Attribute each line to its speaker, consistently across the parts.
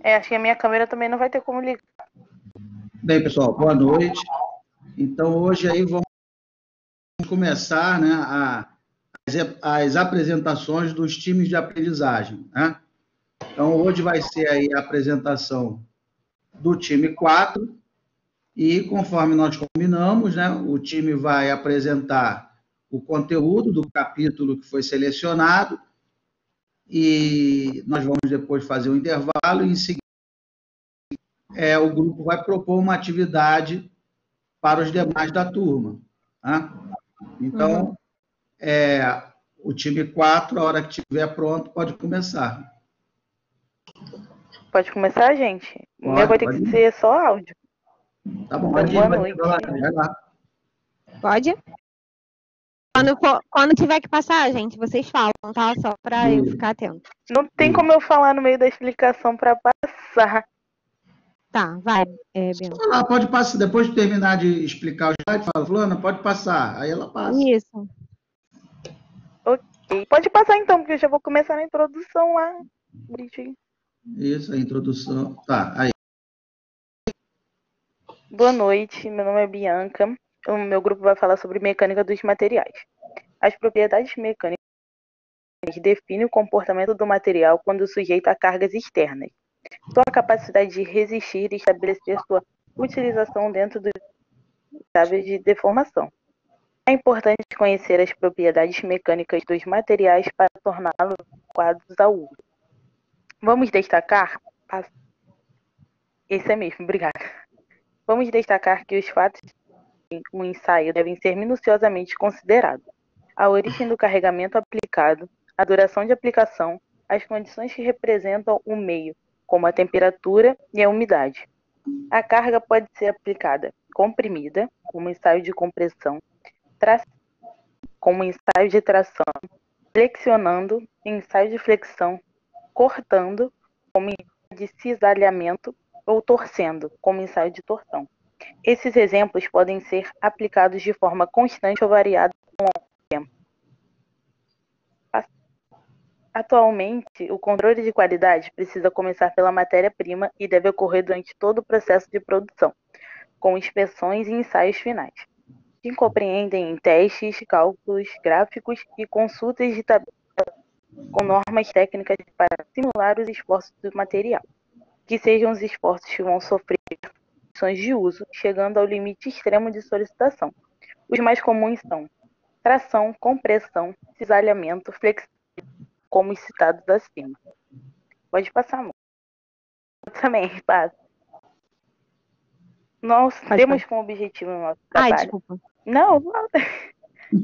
Speaker 1: Acho que a minha câmera também não vai ter como ligar.
Speaker 2: Bem, pessoal, boa noite. Então, hoje aí vamos começar, né, as apresentações dos times de aprendizagem, né? Então, hoje vai ser aí a apresentação do time 4 e, conforme nós combinamos, né, o time vai apresentar o conteúdo do capítulo que foi selecionado e nós vamos depois fazer um intervalo e, em seguida, o grupo vai propor uma atividade para os demais da turma, tá? Então, o time 4, a hora que estiver pronto, pode começar.
Speaker 1: Pode começar, gente? O meu vai ter que
Speaker 2: Pode.
Speaker 1: ser só áudio.
Speaker 2: Tá bom,
Speaker 1: Então, boa noite.
Speaker 2: vai lá.
Speaker 3: Pode? Quando tiver que passar, gente, vocês falam, tá? Só para eu ficar atento.
Speaker 1: Não tem como eu falar no meio da explicação para passar.
Speaker 3: Tá, vai, Bento.
Speaker 2: Pode passar, depois de terminar de explicar o slide, fala, Fulana, pode passar. Aí ela passa.
Speaker 3: Isso.
Speaker 1: Ok, pode passar então, porque eu já vou começar na introdução lá. Bonitinho.
Speaker 2: Isso, a introdução. Tá, aí.
Speaker 1: Boa noite, meu nome é Bianca. O meu grupo vai falar sobre mecânica dos materiais. As propriedades mecânicas definem o comportamento do material quando sujeito a cargas externas. Sua capacidade de resistir e estabelecer sua utilização dentro dos estáveis de deformação. É importante conhecer as propriedades mecânicas dos materiais para torná-los adequados ao uso. Vamos destacar... Esse é mesmo, obrigada. Vamos destacar que os fatos do ensaio devem ser minuciosamente considerados. A origem do carregamento aplicado, a duração de aplicação, as condições que representam o meio, como a temperatura e a umidade. A carga pode ser aplicada comprimida, como ensaio de compressão, como ensaio de tração, flexionando, ensaio de flexão, cortando, como ensaio de cisalhamento, ou torcendo, como ensaio de torção. Esses exemplos podem ser aplicados de forma constante ou variada ao longo do tempo. Atualmente, o controle de qualidade precisa começar pela matéria-prima e deve ocorrer durante todo o processo de produção, com inspeções e ensaios finais, que compreendem testes, cálculos gráficos e consultas de tabelas com normas técnicas para simular os esforços do material, que sejam os esforços que vão sofrer condições de uso, chegando ao limite extremo de solicitação. Os mais comuns são tração, compressão, cisalhamento, flexão, como os citados acima. Pode passar, amor. Eu também, passa. Nós temos como objetivo no nosso trabalho...
Speaker 3: desculpa.
Speaker 1: Não.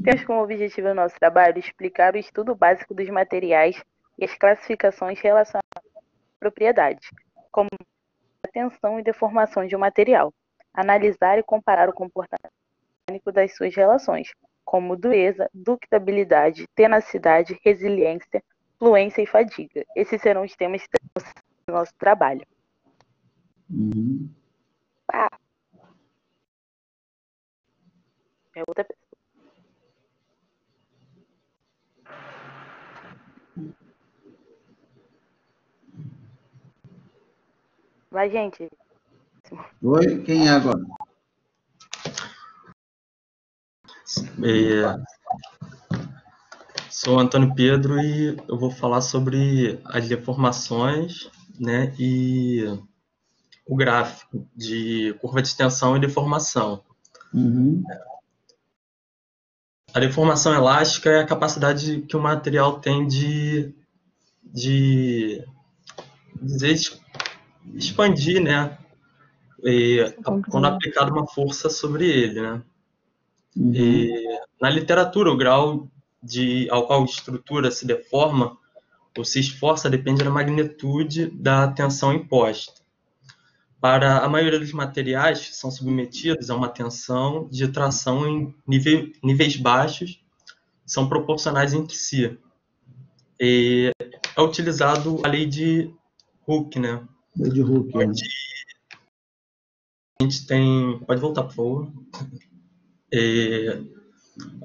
Speaker 1: Temos como objetivo no nosso trabalho explicar o estudo básico dos materiais e as classificações relacionadas às propriedades, como a tensão e deformação de um material, analisar e comparar o comportamento mecânico das suas relações, como dureza, ductilidade, tenacidade, resiliência, fluência e fadiga. Esses serão os temas do nosso trabalho. É outra pessoa. Vai, gente.
Speaker 2: Oi, quem é agora?
Speaker 4: Sou Antônio Pedro e eu vou falar sobre as deformações, né, e o gráfico de curva de extensão e deformação. A deformação elástica é a capacidade que o material tem de expandir, né, quando aplicada uma força sobre ele, né. Na literatura, o grau ao qual a estrutura se deforma ou se esforça depende da magnitude da tensão imposta. Para a maioria dos materiais que são submetidos a uma tensão de tração em níveis baixos, são proporcionais entre si. E é utilizado a lei de Hooke, né?
Speaker 2: Lei de Hooke.
Speaker 4: A gente tem... Pode voltar, por favor.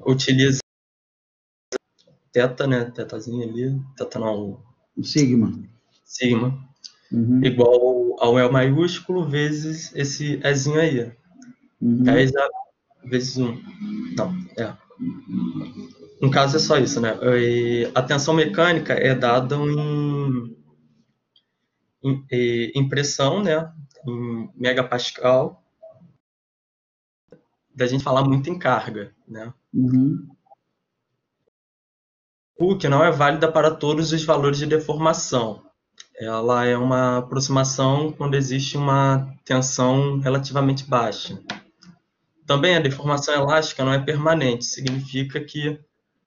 Speaker 4: Utiliza teta, né? Tetazinha ali. Teta não.
Speaker 2: Sigma.
Speaker 4: Sigma. igual ao E maiúsculo vezes esse Ezinho aí. 10 vezes 1. Não, no caso é só isso, né? A tensão mecânica é dada em pressão, né? Em megapascal. Da gente falar muito em carga, né? O que não é válida para todos os valores de deformação. Ela é uma aproximação quando existe uma tensão relativamente baixa. Também a deformação elástica não é permanente, significa que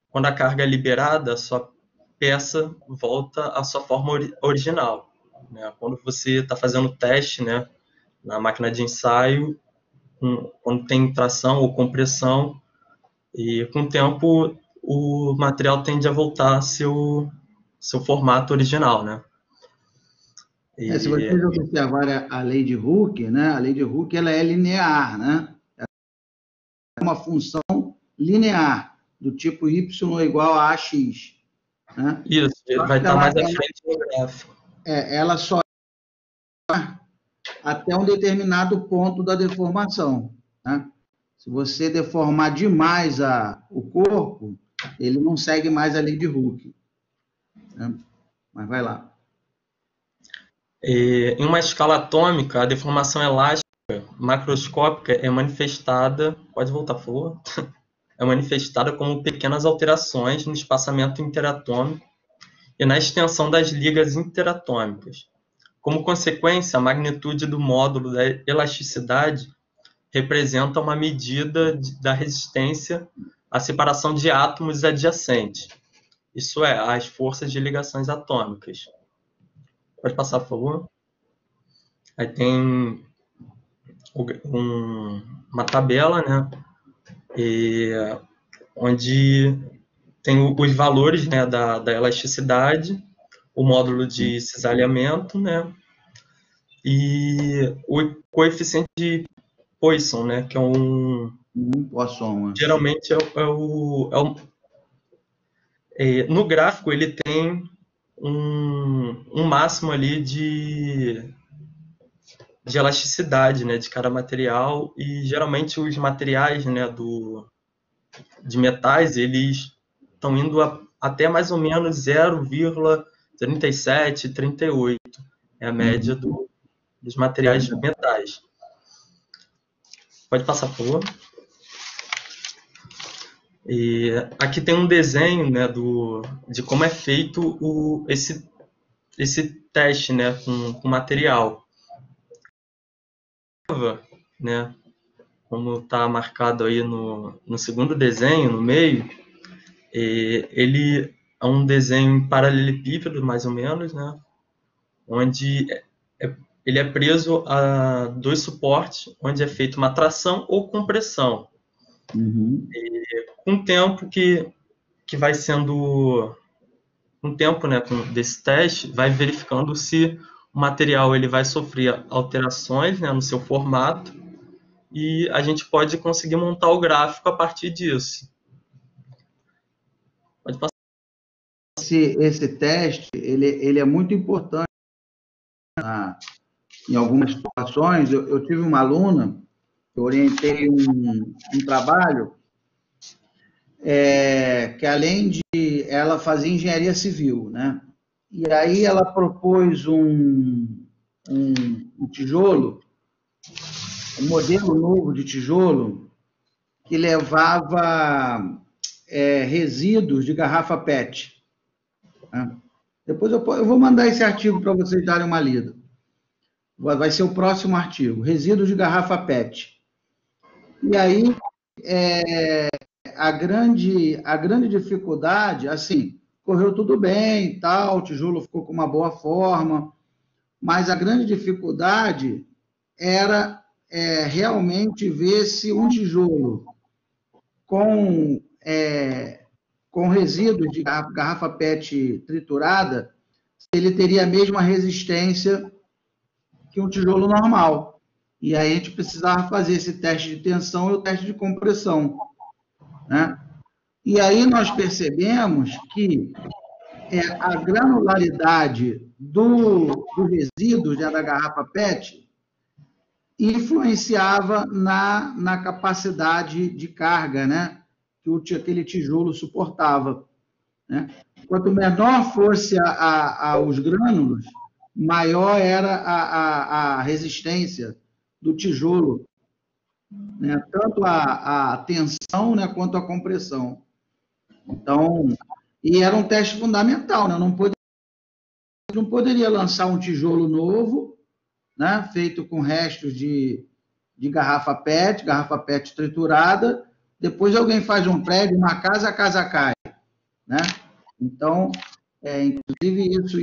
Speaker 4: quando a carga é liberada, a sua peça volta à sua forma original, né? Quando você está fazendo teste, né, na máquina de ensaio, quando tem tração ou compressão, e com o tempo o material tende a voltar ao seu formato original, né?
Speaker 2: Se vocês observarem a lei de Hooke, né? A lei de Hooke ela é linear, né? É uma função linear, do tipo y igual a ax. Né?
Speaker 4: Isso, vai estar mais à frente no gráfico.
Speaker 2: Ela só até um determinado ponto da deformação. Né? Se você deformar demais o corpo, ele não segue mais a lei de Hooke. Né? Mas vai lá.
Speaker 4: Em uma escala atômica, a deformação elástica macroscópica é manifestada... Pode voltar, por favor? É manifestada como pequenas alterações no espaçamento interatômico e na extensão das ligas interatômicas. Como consequência, a magnitude do módulo da elasticidade representa uma medida da resistência à separação de átomos adjacentes, isso é, as forças de ligações atômicas. Pode passar, por favor? Aí tem uma tabela, né, onde tem os valores, né, da elasticidade, o módulo de cisalhamento, né, e o coeficiente de Poisson, né, que é
Speaker 2: Poisson.
Speaker 4: Geralmente no gráfico ele tem um máximo ali de elasticidade, né, de cada material, e geralmente os materiais, né, de metais, eles estão indo até mais ou menos 0,37, 38. É a média dos materiais de metais. Pode passar, por favor. E aqui tem um desenho, né, de como é feito esse teste, né, com material. Né, como está marcado aí no segundo desenho, no meio, ele é um desenho em paralelepípedo, mais ou menos, né, onde ele é preso a dois suportes, onde é feita uma tração ou compressão. Com o tempo que vai sendo... Com o tempo, né, desse teste, vai verificando se o material ele vai sofrer alterações, né, no seu formato, e a gente pode conseguir montar o gráfico a partir disso. Pode passar.
Speaker 2: Esse teste ele é muito importante em algumas situações. Eu tive uma aluna, eu orientei um trabalho que, além de ela fazer engenharia civil, né? E aí ela propôs um tijolo, um modelo novo de tijolo, que levava resíduos de garrafa PET. Né? Depois eu vou mandar esse artigo para vocês darem uma lida. Vai ser o próximo artigo, resíduos de garrafa PET. E aí, a grande dificuldade, assim, correu tudo bem e tal, o tijolo ficou com uma boa forma, mas a grande dificuldade era realmente ver se um tijolo com resíduos de garrafa PET triturada, ele teria a mesma resistência que um tijolo normal. E aí a gente precisava fazer esse teste de tensão e o teste de compressão. Né? E aí nós percebemos que a granularidade do do resíduo já da garrafa PET influenciava na capacidade de carga, né, que aquele tijolo suportava, né? Quanto menor fosse os grânulos, maior era a resistência do tijolo, né? Tanto a tensão, né, quanto a compressão. Então, e era um teste fundamental, né? Não poderia lançar um tijolo novo, né, feito com restos de garrafa PET triturada, depois alguém faz um prédio, uma casa, a casa cai, né? Então, inclusive, isso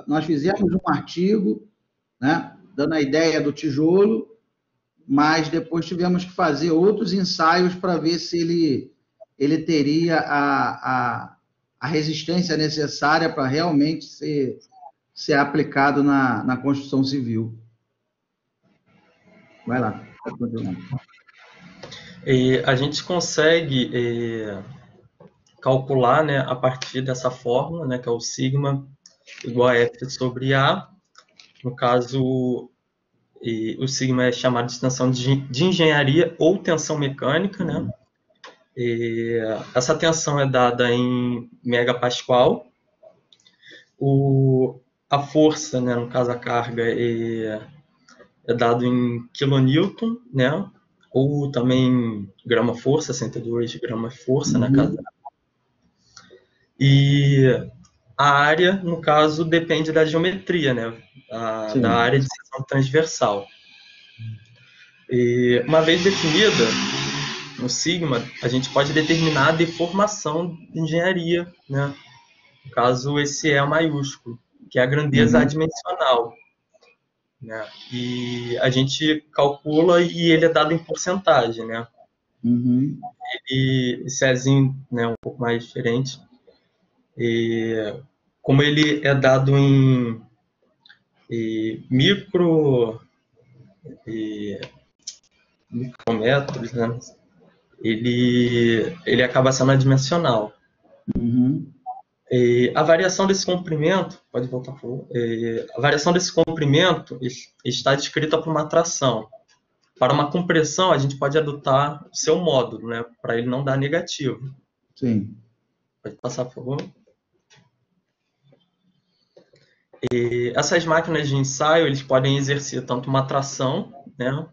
Speaker 2: nós fizemos um artigo, né, dando a ideia do tijolo, mas depois tivemos que fazer outros ensaios para ver se ele teria a resistência necessária para realmente ser aplicado na construção civil. Vai lá, pode continuar.
Speaker 4: A gente consegue calcular, né, a partir dessa fórmula, né, que é o sigma igual a F sobre A. No caso, o sigma é chamado de tensão de engenharia ou tensão mecânica, né? Essa tensão é dada em megapascal. A força, né, no caso a carga, é dado em kilonewton, né? Ou também grama-força, 102 gramas-força, na casa. E a área, no caso, depende da geometria, né? Da área de seção transversal. E uma vez definida, no sigma, a gente pode determinar a deformação de engenharia, né? No caso, esse E maiúsculo, que é a grandeza adimensional, né? E a gente calcula e ele é dado em porcentagem, né? Esse Ezinho, né, um pouco mais diferente. Como ele é dado em micrometros, né? Ele acaba sendo adimensional. A variação desse comprimento, pode voltar, por favor. A variação desse comprimento está descrita por uma tração. Para uma compressão, a gente pode adotar o seu módulo, né, para ele não dar negativo.
Speaker 2: Sim.
Speaker 4: Pode passar, por favor. Essas máquinas de ensaio, eles podem exercer tanto uma tração, né,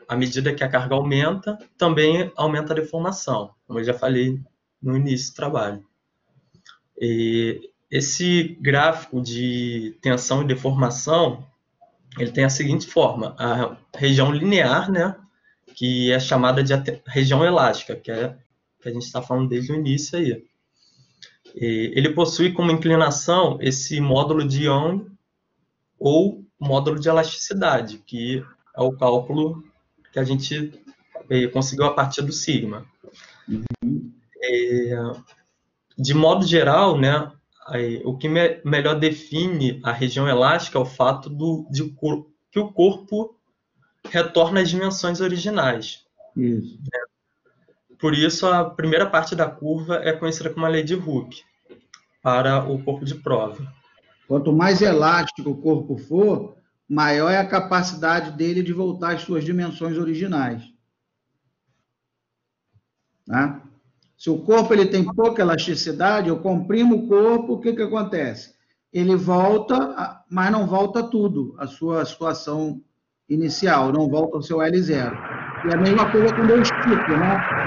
Speaker 4: à medida que a carga aumenta, também aumenta a deformação, como eu já falei no início do trabalho. Esse gráfico de tensão e deformação, ele tem a seguinte forma: a região linear, né, que é chamada de região elástica, que a gente está falando desde o início aí. Ele possui como inclinação esse módulo de Young ou módulo de elasticidade, que é o cálculo que a gente conseguiu a partir do sigma. De modo geral, né, o que melhor define a região elástica é o fato que o corpo retorna às dimensões originais.
Speaker 2: Isso.
Speaker 4: Por isso, a primeira parte da curva é conhecida como a lei de Hooke, para o corpo de prova.
Speaker 2: Quanto mais elástico o corpo for, maior é a capacidade dele de voltar às suas dimensões originais. Tá? Se o corpo ele tem pouca elasticidade, eu comprimo o corpo, o que acontece? Ele volta, mas não volta tudo, a sua situação inicial, não volta ao seu L0. E a mesma coisa quando eu estico, né?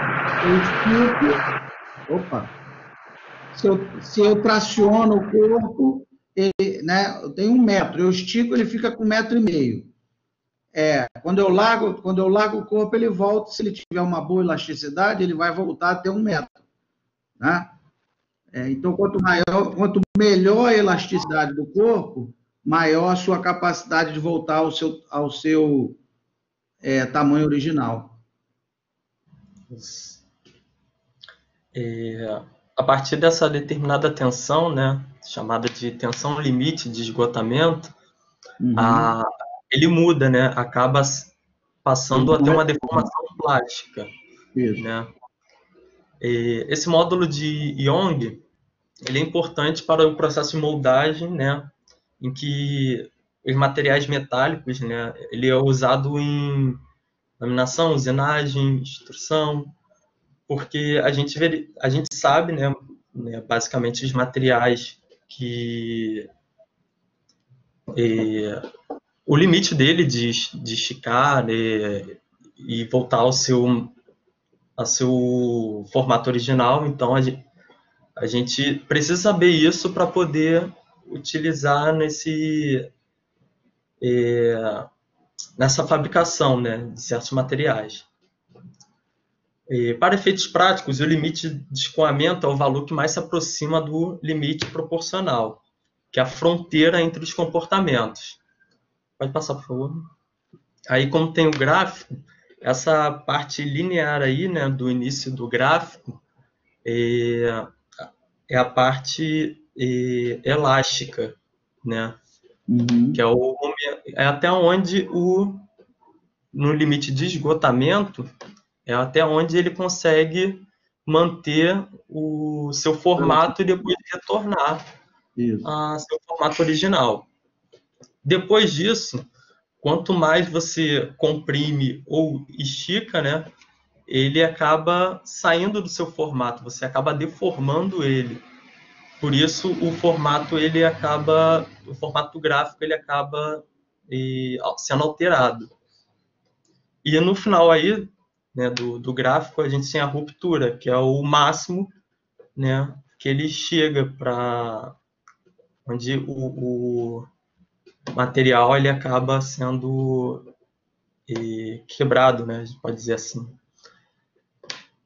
Speaker 2: Se eu traciono o corpo, né, eu tenho 1 metro, eu estico, ele fica com 1,5 metros. Quando eu largo o corpo, ele volta, se ele tiver uma boa elasticidade, ele vai voltar a ter 1 metro. Né? Então, quanto melhor a elasticidade do corpo, maior a sua capacidade de voltar ao seu tamanho original.
Speaker 4: A partir dessa determinada tensão, né, chamada de tensão limite de esgotamento, ele muda, né, acaba passando a ter uma deformação plástica.
Speaker 2: Isso.
Speaker 4: Né? Esse módulo de Young, ele é importante para o processo de moldagem, né, em que os materiais metálicos, né, ele é usado em laminação, usinagem, extrução, porque a gente sabe, né, basicamente os materiais que o limite dele de esticar, né, e voltar ao seu formato original. Então a gente precisa saber isso para poder utilizar nessa fabricação, né, de certos materiais. Para efeitos práticos, o limite de escoamento é o valor que mais se aproxima do limite proporcional, que é a fronteira entre os comportamentos. Pode passar, por favor. Aí, como tem o gráfico, essa parte linear aí, né, do início do gráfico, é a parte elástica, né? Que é até onde no limite de esgotamento, é até onde ele consegue manter o seu formato e depois retornar a seu formato original. Depois disso, quanto mais você comprime ou estica, né, ele acaba saindo do seu formato, você acaba deformando ele. Por isso, o formato gráfico ele acaba sendo alterado. E no final aí, né, do gráfico, a gente tem a ruptura, que é o máximo, né, que ele chega para onde o material ele acaba sendo quebrado, né, a gente pode dizer assim.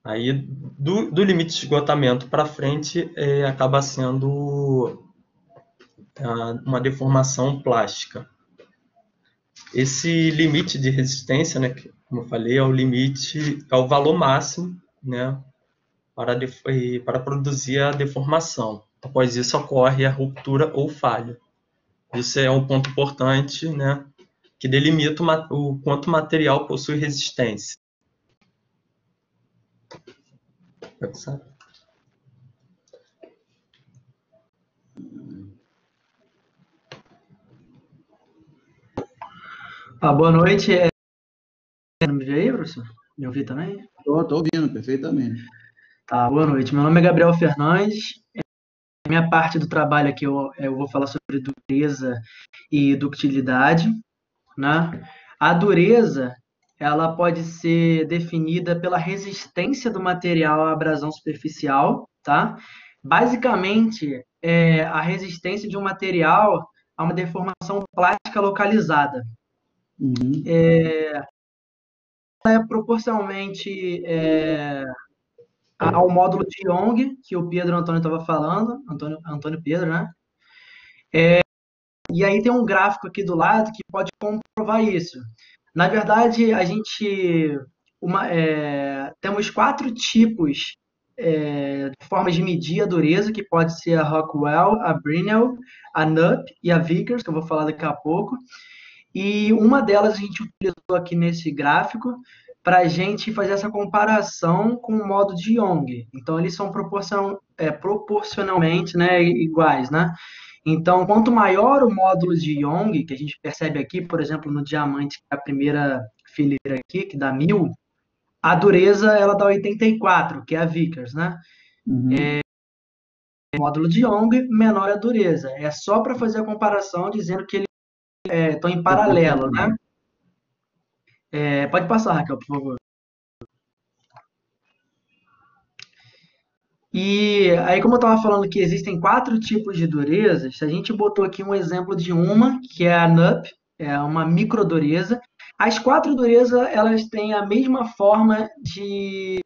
Speaker 4: Aí, do limite de esgotamento para frente, acaba sendo uma deformação plástica. Esse limite de resistência, né, como eu falei, é o valor máximo, né, para produzir a deformação. Após isso, ocorre a ruptura ou falha. Isso é um ponto importante, né, que delimita o quanto o material possui resistência.
Speaker 5: Boa noite. Me vê aí, professor? Me ouvi também?
Speaker 2: Estou ouvindo perfeitamente.
Speaker 5: Tá, boa noite. Meu nome é Gabriel Fernandes. A minha parte do trabalho aqui eu vou falar sobre dureza e ductilidade, né? A dureza, ela pode ser definida pela resistência do material à abrasão superficial, tá? Basicamente, a resistência de um material a uma deformação plástica localizada. É proporcionalmente ao módulo de Young, que o Pedro Antônio estava falando, Antônio Pedro, né? E aí tem um gráfico aqui do lado que pode comprovar isso. Na verdade, a gente temos 4 tipos de formas de medir a dureza, que pode ser a Rockwell, a Brinell, a Knupp e a Vickers, que eu vou falar daqui a pouco. E uma delas a gente utilizou aqui nesse gráfico para a gente fazer essa comparação com o modo de Young. Então, eles são proporcionalmente, né, iguais, né? Então, quanto maior o módulo de Young, que a gente percebe aqui, por exemplo, no diamante, que é a primeira fileira aqui, que dá 1000, a dureza ela dá 84, que é a Vickers, né? O módulo de Young, menor a dureza. É só para fazer a comparação, dizendo que eles estão em paralelo, né? Pode passar, Raquel, por favor. E aí, como eu estava falando que existem 4 tipos de durezas, a gente botou aqui um exemplo de uma, que é a Knupp, é uma microdureza. As 4 durezas, elas têm a mesma forma de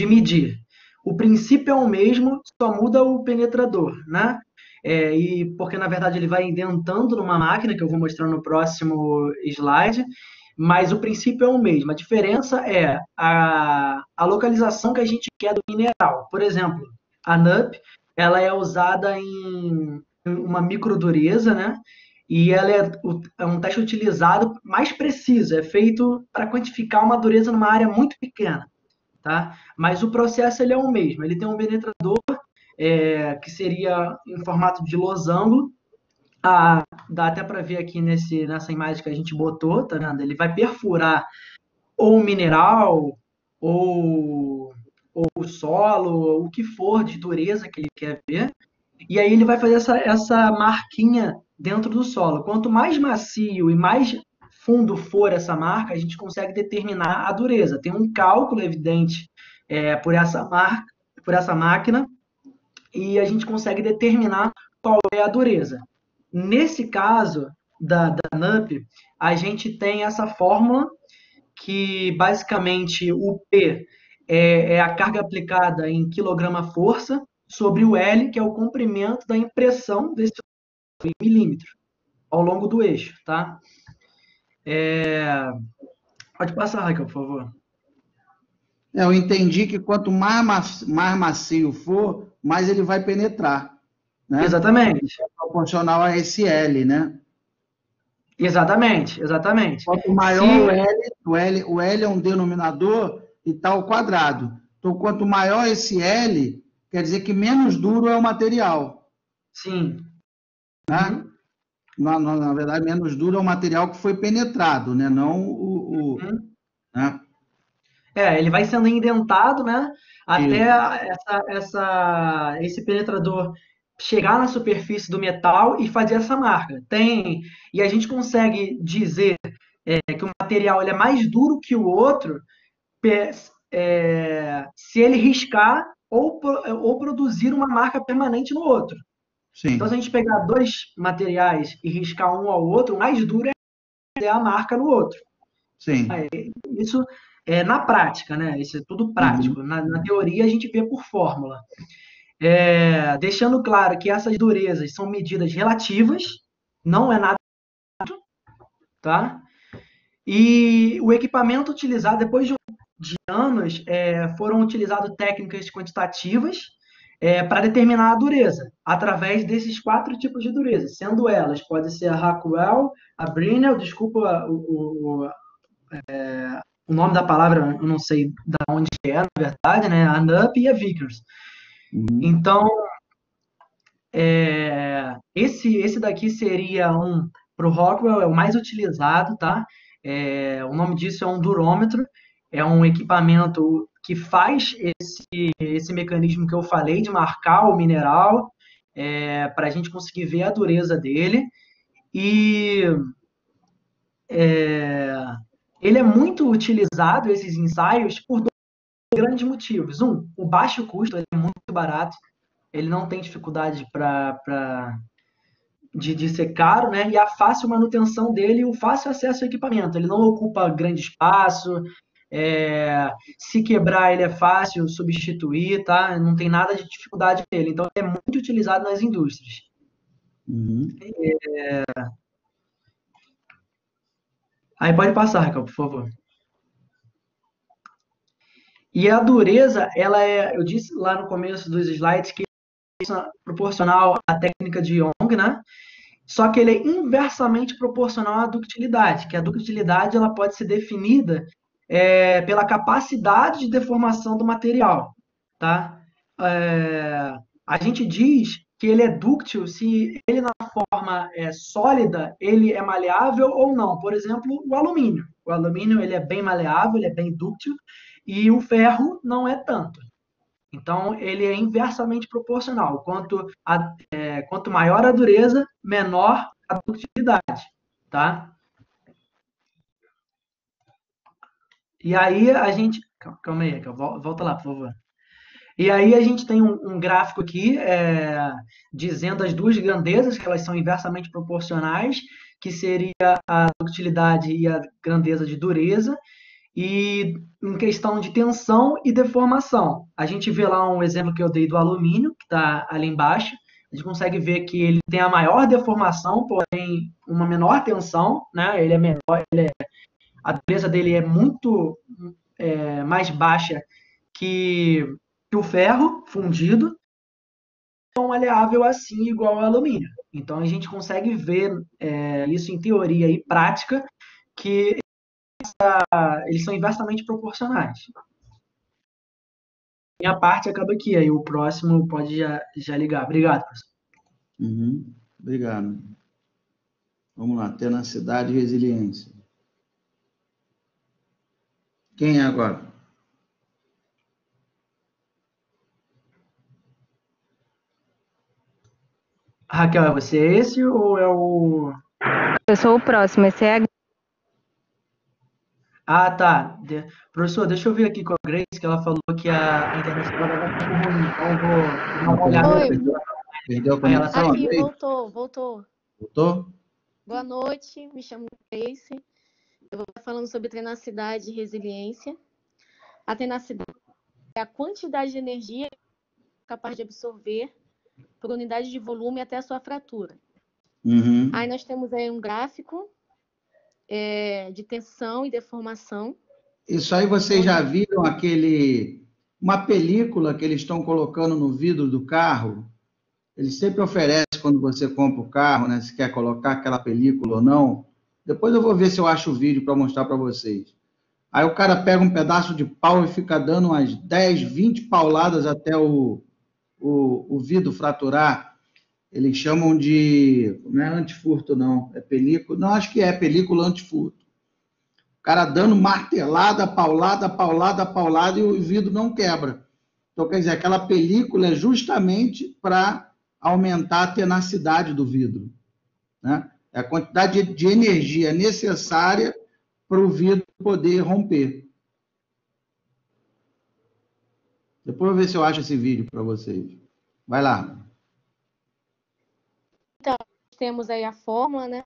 Speaker 5: medir. O princípio é o mesmo, só muda o penetrador, né? E porque, na verdade, ele vai indentando numa máquina, que eu vou mostrar no próximo slide, mas o princípio é o mesmo. A diferença é a localização que a gente quer do mineral. Por exemplo, a Knupp, ela é usada em uma microdureza, né? E ela é um teste utilizado mais preciso, é feito para quantificar uma dureza numa área muito pequena, tá? Mas o processo ele é o mesmo, ele tem um penetrador que seria em formato de losango. Dá até para ver aqui nessa imagem que a gente botou, tá vendo? Ele vai perfurar ou mineral, ou solo, ou o que for de dureza que ele quer ver. E aí ele vai fazer essa marquinha dentro do solo. Quanto mais macio e mais fundo for essa marca, a gente consegue determinar a dureza. Tem um cálculo evidente por essa máquina, e a gente consegue determinar qual é a dureza. Nesse caso da NUP, a gente tem essa fórmula que basicamente o P é a carga aplicada em quilograma-força sobre o L, que é o comprimento da impressão desse em milímetro ao longo do eixo, tá? Pode passar, Raquel, por favor.
Speaker 2: Eu entendi que quanto mais macio for, mais ele vai penetrar, né?
Speaker 5: Exatamente.
Speaker 2: É proporcional a esse L, né?
Speaker 5: Exatamente.
Speaker 2: Quanto maior o L é um denominador e está ao quadrado. Então, quanto maior esse L, quer dizer que menos duro é o material.
Speaker 5: Sim.
Speaker 2: Né? Na verdade, menos duro é o material que foi penetrado, né? Não né?
Speaker 5: Ele vai sendo indentado, né? Até esse penetrador chegar na superfície do metal e fazer essa marca. E a gente consegue dizer que o material ele é mais duro que o outro se ele riscar ou produzir uma marca permanente no outro.
Speaker 2: Sim.
Speaker 5: Então, se a gente pegar dois materiais e riscar um ao outro, o mais duro é a marca no outro.
Speaker 2: Sim.
Speaker 5: Isso é na prática, né? Isso é tudo prático. Na teoria, a gente vê por fórmula. Deixando claro que essas durezas são medidas relativas, não é nada, tá? E o equipamento utilizado, depois de anos, foram utilizadas técnicas quantitativas para determinar a dureza, através desses 4 tipos de dureza, sendo elas, pode ser a Rockwell, a Brinell, desculpa o nome da palavra, eu não sei de onde na verdade, né? A NUP e a Vickers. Então, esse daqui seria para o Rockwell, é o mais utilizado, tá? O nome disso é um durômetro, é um equipamento que faz esse mecanismo que eu falei de marcar o mineral, para a gente conseguir ver a dureza dele. E ele é muito utilizado, esses ensaios, por 2 grandes motivos. O baixo custo, ele é muito barato, ele não tem dificuldade de ser caro, né? E a fácil manutenção dele e o fácil acesso ao equipamento. Ele não ocupa grande espaço, se quebrar ele é fácil substituir, tá? Não tem nada de dificuldade nele. Então, é muito utilizado nas indústrias. Aí pode passar, Raquel, por favor. E a dureza, eu disse lá no começo dos slides que é proporcional à técnica de Young, né? Só que ele é inversamente proporcional à ductilidade, que a ductilidade ela pode ser definida pela capacidade de deformação do material, tá? A gente diz que ele é dúctil se ele na forma sólida, ele é maleável ou não. Por exemplo, o alumínio. O alumínio ele é bem maleável, ele é bem dúctil, e o ferro não é tanto. Então, ele é inversamente proporcional. Quanto maior a dureza, menor a ductilidade, tá? E aí a gente... Calma aí, volta lá, por favor. E aí a gente tem um gráfico aqui dizendo as 2 grandezas, que elas são inversamente proporcionais, que seria a ductilidade e a grandeza de dureza. E em questão de tensão e deformação, a gente vê lá um exemplo que eu dei do alumínio, que está ali embaixo. A gente consegue ver que ele tem a maior deformação, porém uma menor tensão, né? Ele é menor, a dureza dele é muito mais baixa que o ferro fundido, tão maleável assim igual ao alumínio. Então a gente consegue ver isso em teoria e prática, que eles são inversamente proporcionais. Minha parte acaba aqui, aí o próximo pode já ligar. Obrigado, professor.
Speaker 2: Obrigado. Vamos lá, tenacidade e resiliência. Quem é agora?
Speaker 5: Raquel, é você esse ou é o...
Speaker 3: Eu sou o próximo, esse é a...
Speaker 5: Ah, tá. Professor, deixa eu ver aqui com a Grace, que ela falou que a internet dela vai um pouco ruim, então eu vou dar uma olhada.
Speaker 6: Oi.
Speaker 2: Perdeu a
Speaker 5: Aí ela
Speaker 2: conexão?
Speaker 6: Aqui,
Speaker 2: Grace?
Speaker 6: voltou.
Speaker 2: Voltou?
Speaker 6: Boa noite, me chamo Grace. Eu vou estar falando sobre tenacidade e resiliência. A tenacidade é a quantidade de energia capaz de absorver por unidade de volume até a sua fratura. Aí nós temos aí um gráfico de tensão e deformação.
Speaker 2: Isso aí vocês já viram uma película que eles estão colocando no vidro do carro? Eles sempre oferecem quando você compra o carro, né? Se quer colocar aquela película ou não. Depois eu vou ver se eu acho o vídeo para mostrar para vocês. Aí o cara pega um pedaço de pau e fica dando umas 10, 20 pauladas até o vidro fraturar. Eles chamam de... Não é antifurto, não. É película... Não, acho que é película antifurto. O cara dando martelada, paulada, e o vidro não quebra. Então, quer dizer, aquela película é justamente para aumentar a tenacidade do vidro, né? É a quantidade de energia necessária para o vidro poder romper. Depois eu vou ver se eu acho esse vídeo para vocês. Vai lá.
Speaker 6: Então, temos aí a fórmula, né?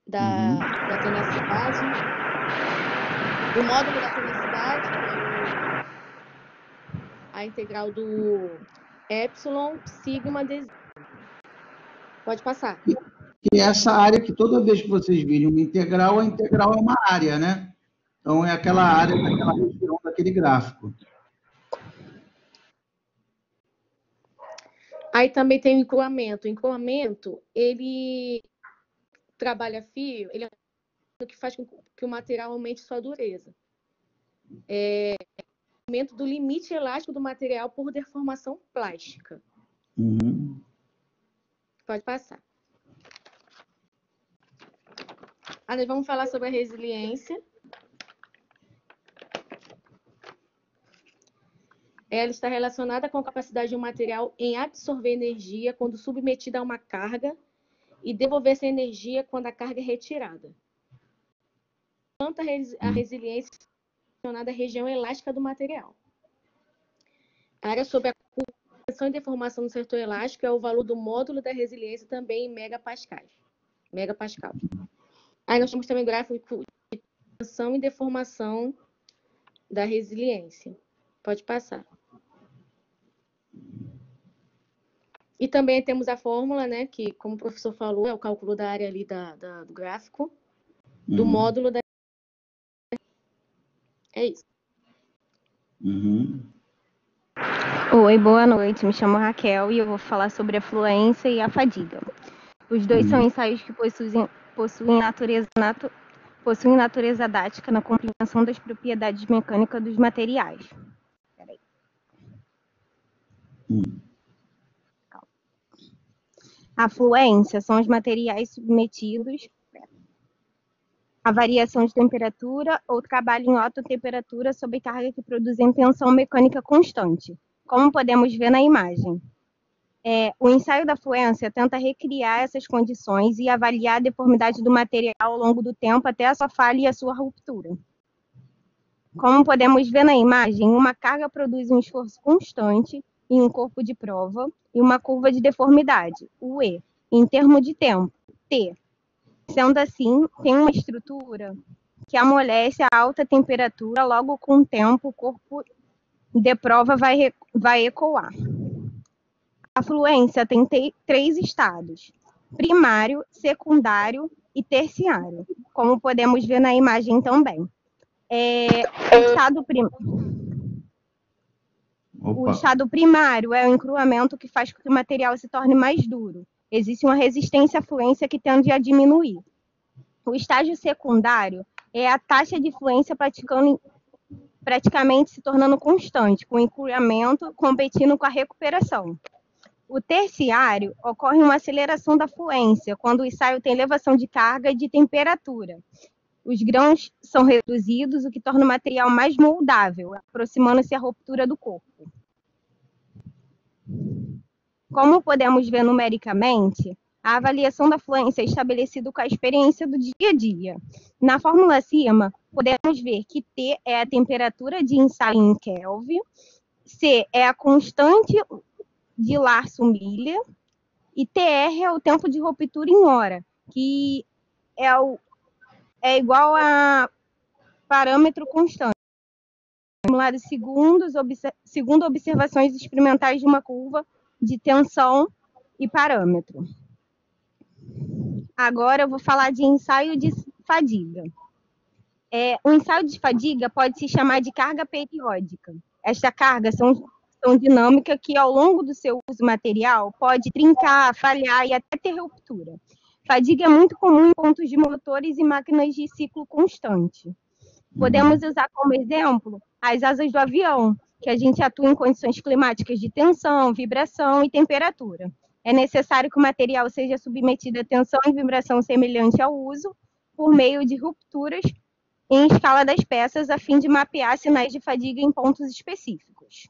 Speaker 6: Da tenacidade. O módulo da tenacidade, a integral do epsilon, sigma, d. Pode passar.
Speaker 2: E essa área que toda vez que vocês virem uma integral, a integral é uma área, né? Então, é aquela área daquela região daquele gráfico.
Speaker 6: Aí também tem o encruamento. O encruamento, ele trabalha fio, ele é o que faz com que o material aumente sua dureza. É o aumento do limite elástico do material por deformação plástica. Pode passar. Nós vamos falar sobre a resiliência. Ela está relacionada com a capacidade de um material em absorver energia quando submetida a uma carga e devolver essa energia quando a carga é retirada. Quanto a resiliência é relacionada à região elástica do material. A área sobre a tensão e deformação do setor elástico é o valor do módulo da resiliência também em megapascal. Aí nós temos também o gráfico de tensão e deformação da resiliência. Pode passar. E também temos a fórmula, né, que, como o professor falou, é o cálculo da área ali do gráfico, do módulo da... É isso.
Speaker 3: Oi, boa noite. Me chamo Raquel e eu vou falar sobre a fluência e a fadiga. Os dois são ensaios que possuem natureza dática na compreensão das propriedades mecânicas dos materiais. A fluência são os materiais submetidos a variação de temperatura ou trabalho em alta temperatura sob carga que produzem tensão mecânica constante, como podemos ver na imagem. O ensaio da fluência tenta recriar essas condições e avaliar a deformidade do material ao longo do tempo até a sua falha e a sua ruptura. Como podemos ver na imagem, uma carga produz um esforço constante em um corpo de prova e uma curva de deformidade, o E, em termos de tempo, T. Sendo assim, tem uma estrutura que amolece a alta temperatura, logo com o tempo o corpo de prova vai ecoar. A fluência tem 3 estados: primário, secundário e terciário, como podemos ver na imagem também. O estado primário é o encruamento que faz com que o material se torne mais duro. Existe uma resistência à fluência que tende a diminuir. O estágio secundário é a taxa de fluência praticando praticamente se tornando constante, com o incremento competindo com a recuperação. O terciário ocorre uma aceleração da fluência, quando o ensaio tem elevação de carga e de temperatura. Os grãos são reduzidos, o que torna o material mais moldável, aproximando-se a ruptura do corpo. Como podemos ver numericamente, a avaliação da fluência é estabelecida com a experiência do dia a dia. Na fórmula acima, podemos ver que T é a temperatura de ensaio em Kelvin, C é a constante de Larson-Miller e TR é o tempo de ruptura em hora, que é igual a parâmetro constante, formulado segundo observações experimentais de uma curva de tensão e parâmetro. Agora eu vou falar de ensaio de fadiga. O ensaio de fadiga pode se chamar de carga periódica. Esta carga são dinâmica que, ao longo do seu uso material, pode trincar, falhar e até ter ruptura. Fadiga é muito comum em pontos de motores e máquinas de ciclo constante. Podemos usar como exemplo as asas do avião, que a gente atua em condições climáticas de tensão, vibração e temperatura. É necessário que o material seja submetido a tensão e vibração semelhante ao uso, por meio de rupturas em escala das peças, a fim de mapear sinais de fadiga em pontos específicos.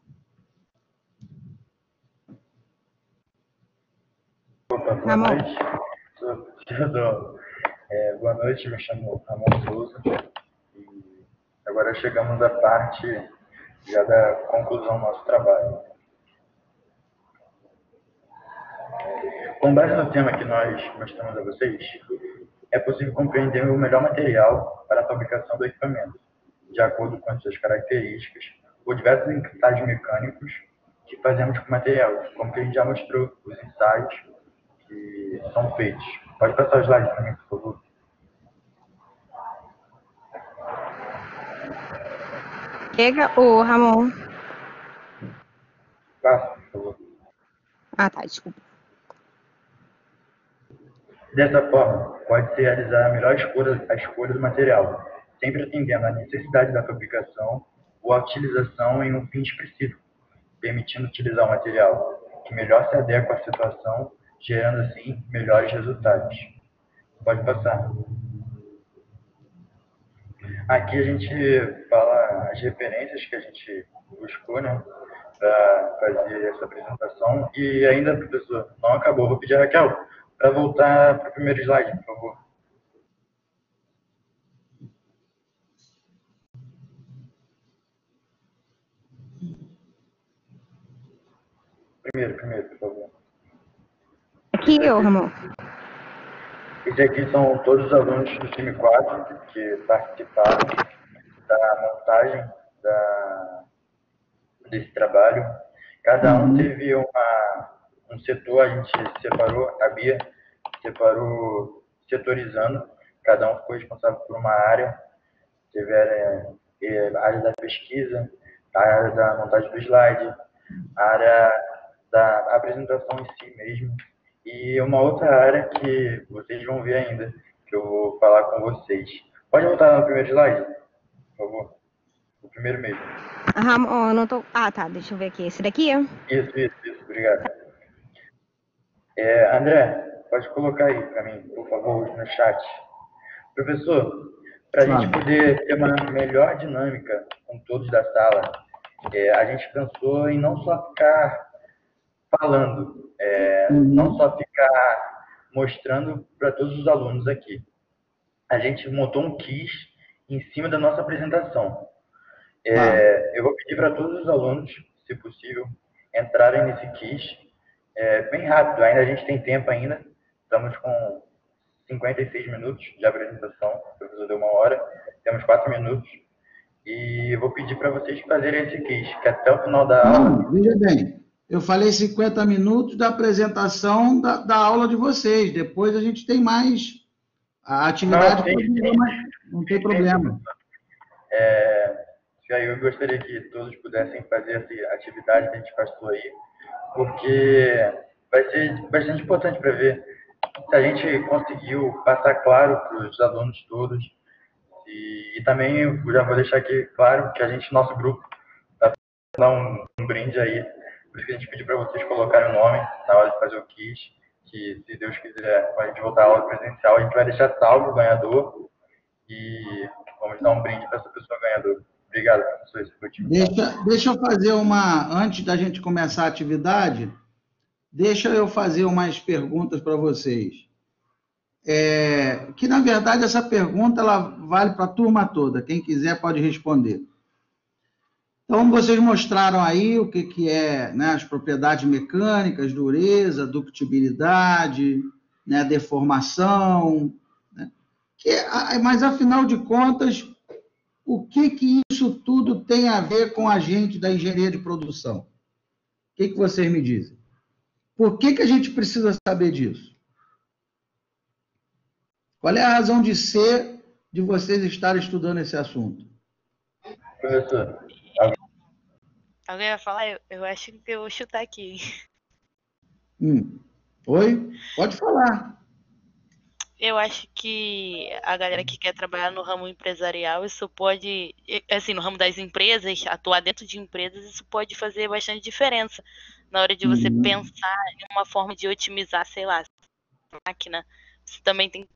Speaker 7: Opa, boa noite. Boa noite, me chamo Ramon Souza. E agora chegamos à parte já da conclusão do nosso trabalho. Com base no tema que nós mostramos a vocês, é possível compreender o melhor material para a fabricação do equipamento, de acordo com as suas características, ou diversos ensaios mecânicos que fazemos com o material, como que a gente já mostrou, os ensaios que são feitos. Pode passar os slides para mim, por favor.
Speaker 3: Chega, ô Ramon.
Speaker 7: Passa, por favor.
Speaker 3: Ah, tá, desculpa.
Speaker 7: Dessa forma, pode-se realizar a melhor escolha do material, sempre atendendo à necessidade da fabricação ou à utilização em um fim específico, permitindo utilizar o material que melhor se adequa à situação, gerando assim melhores resultados. Pode passar. Aqui a gente fala as referências que a gente buscou, né, para fazer essa apresentação. E ainda, professor, não acabou. Vou pedir a Raquel para voltar para o primeiro slide, por favor. Primeiro, por favor.
Speaker 3: Aqui, ô Ramon.
Speaker 7: Esses aqui são todos os alunos do time 4 que participaram da montagem desse trabalho. Cada um teve um setor, a gente separou, a Bia separou setorizando, cada um ficou responsável por uma área. Tiveram a área da pesquisa, a área da montagem do slide, a área da apresentação em si mesmo, e uma outra área que vocês vão ver ainda, que eu vou falar com vocês. Pode voltar no primeiro slide, por favor? O primeiro mesmo.
Speaker 3: Ramon, eu não tô... Ah, tá, deixa eu ver aqui. Esse daqui?
Speaker 7: Isso, obrigado. André, pode colocar aí para mim, por favor, no chat. Professor, para a gente poder ter uma melhor dinâmica com todos da sala, a gente pensou em não só ficar falando, não só ficar mostrando para todos os alunos aqui. A gente montou um quiz em cima da nossa apresentação. Eu vou pedir para todos os alunos, se possível, entrarem nesse quiz bem rápido. Ainda a gente tem tempo ainda. Estamos com 56 minutos de apresentação. O professor deu 1 hora. Temos 4 minutos. E eu vou pedir para vocês fazerem esse quiz, que até o final da aula...
Speaker 2: Veja bem, eu falei 50 minutos da apresentação da aula de vocês. Depois a gente tem mais a atividade. Não tem problema.
Speaker 7: Eu gostaria que todos pudessem fazer essa atividade que a gente passou aí, porque vai ser bastante importante para ver se a gente conseguiu passar claro para os alunos todos, se E também eu já vou deixar aqui claro que a gente, nosso grupo, tá dando um brinde aí. Por isso que a gente pediu para vocês colocarem o nome na hora de fazer o quiz, que se Deus quiser, quando a gente voltar à aula presencial, a gente vai deixar salvo o ganhador e vamos dar um brinde para essa pessoa ganhadora. Obrigado, professor. Esse foi o time.
Speaker 2: Deixa eu fazer antes da gente começar a atividade, deixa eu fazer umas perguntas para vocês. Que, na verdade, essa pergunta ela vale para a turma toda. Quem quiser pode responder. Então, vocês mostraram aí o que é, né, as propriedades mecânicas, dureza, ductibilidade, né, deformação. Né, mas, afinal de contas, o que isso tudo tem a ver com a gente da engenharia de produção? O que vocês me dizem? Por que a gente precisa saber disso? Qual é a razão de ser de vocês estarem estudando esse assunto?
Speaker 7: Professor.
Speaker 8: Alguém vai falar? Eu acho que eu vou chutar aqui.
Speaker 2: Oi? Pode falar.
Speaker 8: Eu acho que a galera que quer trabalhar no ramo empresarial, isso pode, assim, no ramo das empresas, atuar dentro de empresas, isso pode fazer bastante diferença na hora de você pensar em uma forma de otimizar, sei lá, a máquina. Você também tem.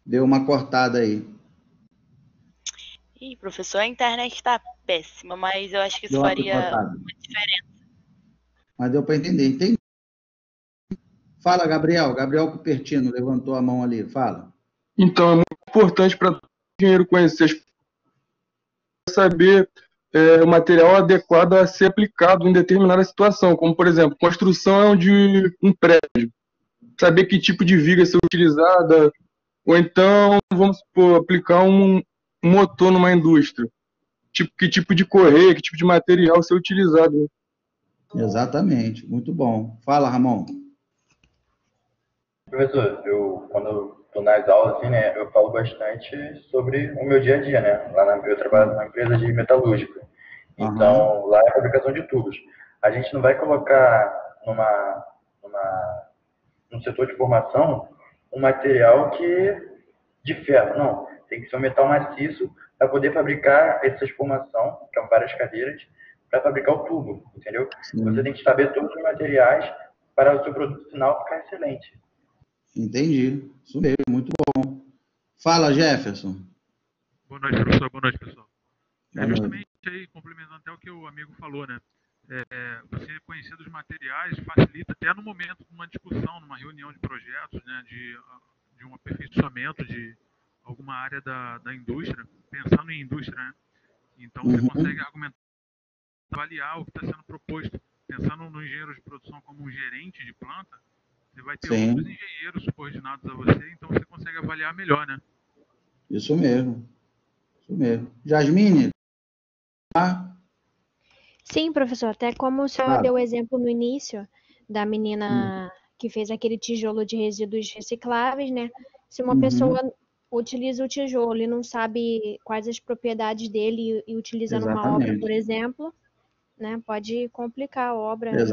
Speaker 2: Deu uma cortada aí.
Speaker 8: Ih, professor, a internet está péssima, mas eu acho que isso faria uma diferença.
Speaker 2: Mas deu para entender. Entendi. Fala, Gabriel. Gabriel Cupertino levantou a mão ali. Fala.
Speaker 9: Então, é muito importante para o engenheiro conhecer, saber o material adequado a ser aplicado em determinada situação, como, por exemplo, construção de um prédio. Saber que tipo de viga ser utilizada, ou então, vamos supor, aplicar um motor numa indústria. Que tipo de correia, que tipo de material ser utilizado.
Speaker 2: Exatamente. Muito bom. Fala, Ramon.
Speaker 7: Professor, quando eu estou nas aulas, assim, né, eu falo bastante sobre o meu dia a dia, né? Eu trabalho numa empresa de metalúrgica. Então, lá é a fabricação de tubos. A gente não vai colocar num setor de formação um material de ferro, não. Tem que ser um metal maciço para poder fabricar essa formação, que são várias cadeiras, para fabricar o tubo, entendeu? Sim. Você tem que saber todos os materiais para o seu produto final ficar excelente.
Speaker 2: Entendi. Isso mesmo, muito bom. Fala, Jefferson.
Speaker 10: Boa noite, professor. Boa noite, pessoal. Justamente aí, complementando até o que o amigo falou, né? Você conhecer dos materiais facilita até no momento de uma discussão, numa reunião de projetos, né? De um aperfeiçoamento de alguma área da indústria, pensando em indústria, né? Então, você consegue argumentar, avaliar o que está sendo proposto. Pensando no engenheiro de produção como um gerente de planta, você vai ter outros engenheiros subordinados a você, então você consegue avaliar melhor, né?
Speaker 2: Isso mesmo. Isso mesmo. Jasmine?
Speaker 11: Sim, professor. Até como o senhor deu o exemplo no início da menina que fez aquele tijolo de resíduos recicláveis, né? Se uma pessoa utiliza o tijolo e não sabe quais as propriedades dele e utiliza numa obra, por exemplo, né? Pode complicar a obra e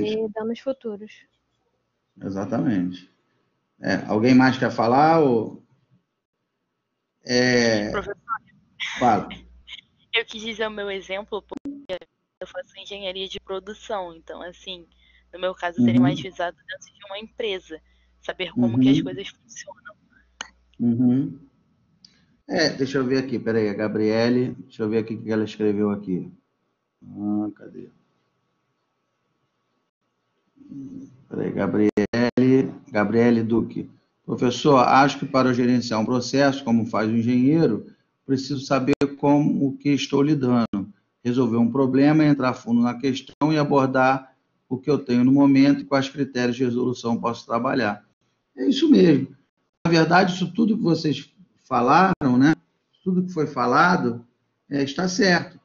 Speaker 11: ter danos futuros.
Speaker 2: Exatamente. Alguém mais quer falar?
Speaker 8: Professor,
Speaker 2: fala.
Speaker 8: Eu quis dizer o meu exemplo porque eu faço engenharia de produção, então, assim, no meu caso, seria mais visado dentro de uma empresa, saber como que as coisas funcionam.
Speaker 2: Deixa eu ver aqui, peraí, a Gabriele, deixa eu ver aqui o que ela escreveu aqui. Cadê? Peraí, Gabriele Duque. Professor, acho que para gerenciar um processo, como faz o engenheiro, preciso saber com o que estou lidando, resolver um problema, entrar fundo na questão e abordar o que eu tenho no momento e quais critérios de resolução posso trabalhar. É isso mesmo. Na verdade, isso tudo que vocês falaram, né? Tudo que foi falado está certo.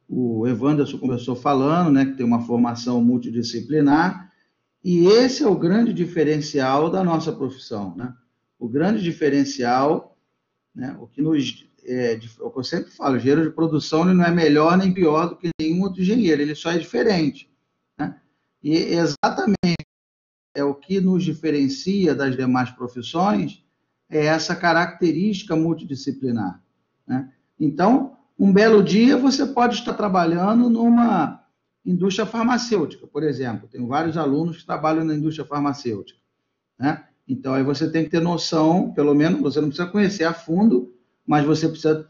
Speaker 2: O Evanderson começou falando, né, que tem uma formação multidisciplinar, e esse é o grande diferencial da nossa profissão, né? O grande diferencial, né, o que eu sempre falo, o engenheiro de produção ele não é melhor nem pior do que nenhum outro engenheiro, ele só é diferente, né? E exatamente o que nos diferencia das demais profissões é essa característica multidisciplinar, né? Então, um belo dia você pode estar trabalhando numa indústria farmacêutica, por exemplo. Tenho vários alunos que trabalham na indústria farmacêutica, né? Então, aí você tem que ter noção, pelo menos, você não precisa conhecer a fundo, mas você precisa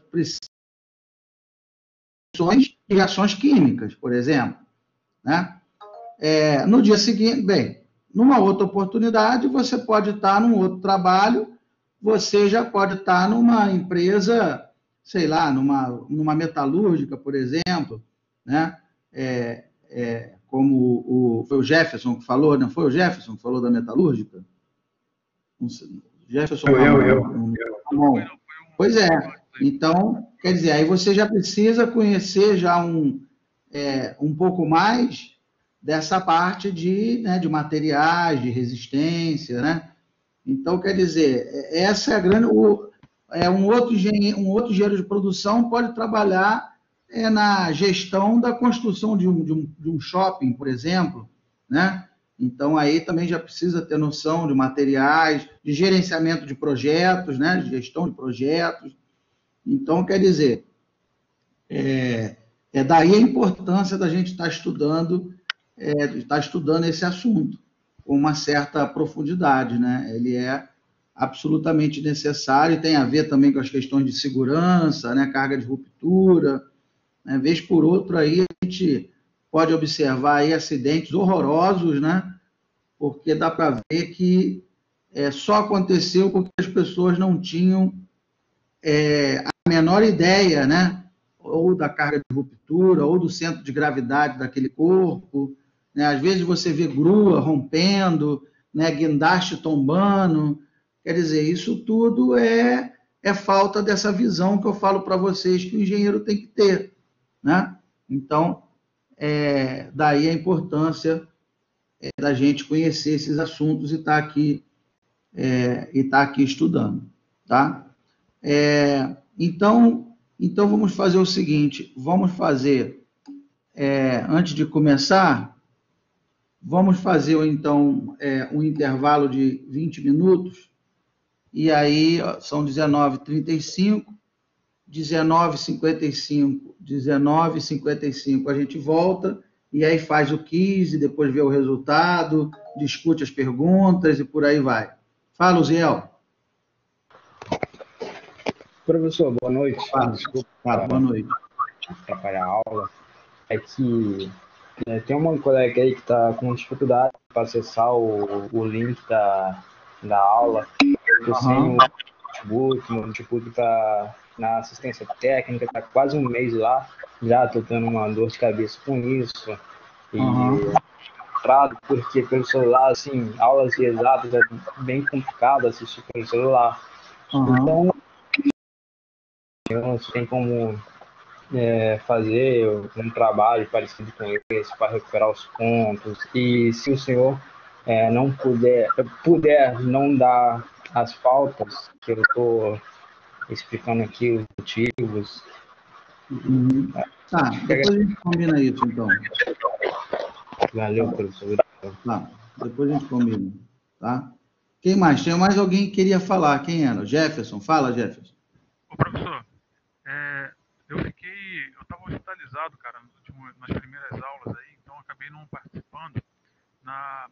Speaker 2: de reações químicas, por exemplo, né? No dia seguinte, bem, numa outra oportunidade, você pode estar num outro trabalho, você já pode estar numa empresa, sei lá, numa metalúrgica, por exemplo, né? Como foi o Jefferson que falou, não foi o Jefferson que falou da metalúrgica? Jefferson Ramon. Pois é. Então, quer dizer, aí você já precisa conhecer já um pouco mais dessa parte de materiais, de resistência, né? Então, quer dizer, essa é a grande... um outro engenheiro de produção pode trabalhar na gestão da construção de um shopping, por exemplo, né? Então, aí também já precisa ter noção de materiais, de gerenciamento de projetos, né? De gestão de projetos. Então, quer dizer, daí a importância da gente estar estudando esse assunto com uma certa profundidade, né? Ele é absolutamente necessário e tem a ver também com as questões de segurança, né? Carga de ruptura, né? Vez por outra aí a gente pode observar aí acidentes horrorosos, né? Porque dá para ver que só aconteceu porque as pessoas não tinham a menor ideia, né? Ou da carga de ruptura, ou do centro de gravidade daquele corpo, né? Às vezes você vê grua rompendo, né? Guindaste tombando. Quer dizer, isso tudo é falta dessa visão que eu falo para vocês que o engenheiro tem que ter, né? Então, daí a importância da gente conhecer esses assuntos e estar aqui estudando, tá? Então vamos fazer o seguinte, antes de começar, vamos fazer então um intervalo de 20 minutos, e aí são 19h35, 19h55 a gente volta, e aí faz o quiz, e depois vê o resultado, discute as perguntas e por aí vai. Fala, Uziel.
Speaker 12: Professor, boa noite. Desculpa,
Speaker 2: boa noite.
Speaker 12: Atrapalhar a aula. É que tem uma colega aí que está com dificuldade para acessar o link da aula. Eu sem o notebook está na assistência técnica, está quase um mês lá. Já estou tendo uma dor de cabeça com isso. E porque pelo celular, assim, aulas de exatas é bem complicado assistir pelo celular. Então, não tem como fazer um trabalho parecido com esse para recuperar os pontos. E se o senhor não puder não dar as faltas, que eu estou explicando aqui os motivos.
Speaker 2: Tá, depois a gente combina isso, então.
Speaker 12: Valeu, professor.
Speaker 2: Tá, depois a gente combina, tá? Quem mais? Tinha mais alguém que queria falar. Quem era? Jefferson. Fala, Jefferson.
Speaker 10: Ô, professor, eu estava hospitalizado, cara, nas primeiras aulas aí, então eu acabei não participando,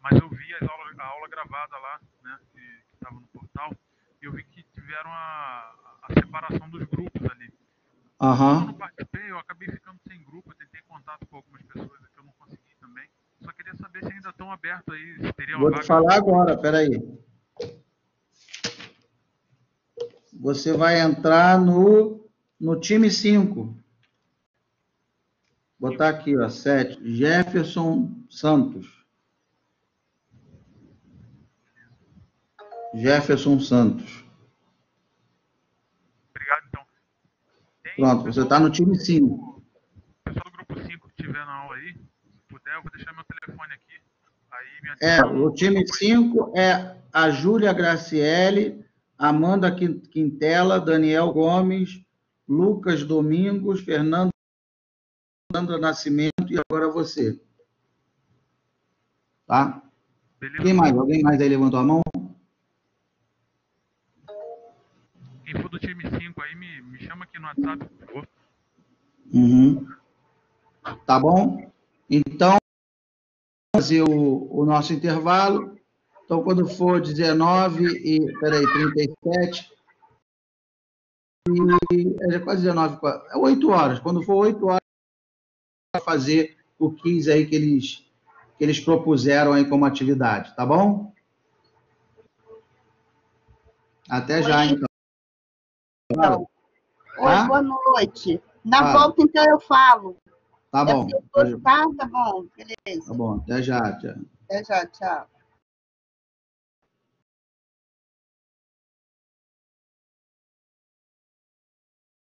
Speaker 10: mas eu vi a aula gravada lá, né, que estava no portal, e eu vi que tiveram a separação dos grupos ali. Como eu não participei, eu acabei ficando sem grupo, eu tentei contato com algumas pessoas que eu não consegui também. Só queria saber se ainda estão abertos aí, se teria uma
Speaker 2: vaga. Vou te falar agora, peraí. Você vai entrar no time 5. Vou botar aqui, ó, 7. Jefferson Santos. Jefferson Santos.
Speaker 10: Obrigado, então.
Speaker 2: Pronto, você está no time 5.
Speaker 10: O pessoal do grupo 5 que estiver na aula aí, se puder, eu vou deixar meu telefone aqui. Aí
Speaker 2: o time 5 é a Júlia Graciele, Amanda Quintela, Daniel Gomes, Lucas Domingos, Fernanda Nascimento e agora você. Tá?
Speaker 10: Beleza?
Speaker 2: Quem mais? Alguém mais aí levantou a mão?
Speaker 10: Quem for do time 5 aí, me chama aqui no WhatsApp, por favor.
Speaker 2: Uhum. Tá bom? Então, vamos fazer o nosso intervalo. Então, quando for 37, é quase 19, é 8 horas. Quando for 8 horas, vai fazer o quiz aí que eles propuseram aí como atividade, tá bom? Até já, então.
Speaker 13: Então, oi, boa noite. Na
Speaker 2: Ah.
Speaker 13: volta, então, eu falo.
Speaker 2: Tá bom.
Speaker 13: Tá bom, beleza.
Speaker 2: Tá bom, até já, tia.
Speaker 13: Até já, tchau.